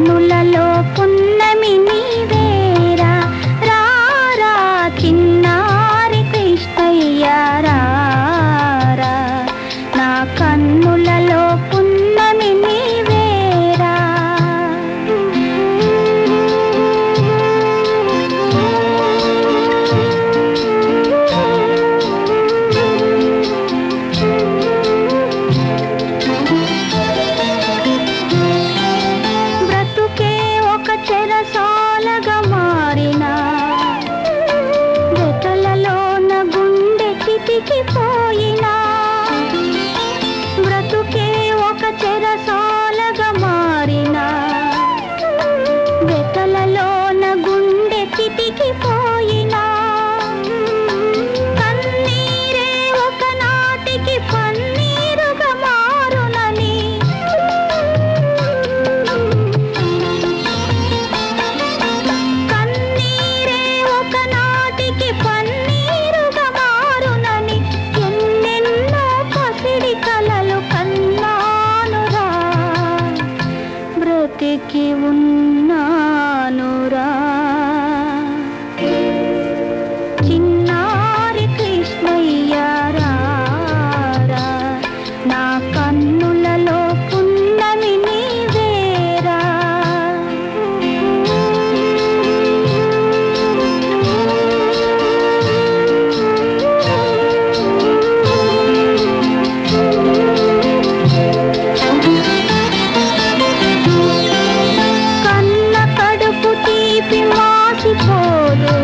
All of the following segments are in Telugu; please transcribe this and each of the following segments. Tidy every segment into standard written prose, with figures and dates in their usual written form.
కన్నులలో పున్నమి నీవేరా రారా చిన్నారి కృష్ణయ్య రారా నా కన్నులలో పున్నమి నీవేరా బ్రతుకే ఒక చెరసాలగా మారినా రెక్కలలోన గుండె చితికిపోయినా బ్రతుకే ఒక చెరసాలగా మారినా రెక్కలలోన గుండె చితికిపోయినా కన్నీరే ఒకనాటికి పన్నీరుగా మారునని కన్నీరే ఒకనాటికి పన్నీరుగా మారునని ఎన్నెన్నో పసిడి కలలు కన్నానురా బ్రతికి ఉన్నానురా చిన్నారి కృష్ణయ్య రారా నా కన్నులలో పున్నమి నీవేరా కన్న కడుపు తీపి మాసిపోదు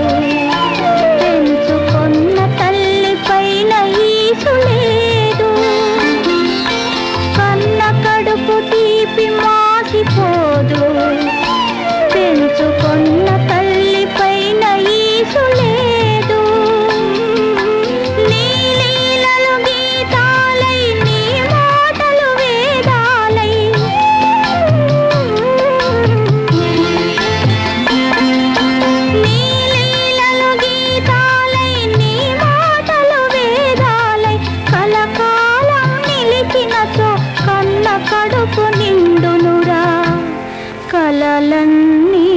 పెంచుకొన్న తల్లి పైన ఈసు లేదు కన్న కడుపు తీపి మాసిపోదు పెంచుకొన్న తల్లి పైన ఈసు లేదు నీ లీలలు గీతాలై నీ మాటలు వేదాలై నీ లీలలు గీతాలై నీ మాటలు వేదాలై కలకాలం నిలిచినచో కన్న కడుపు నిండునురా కలలన్నీ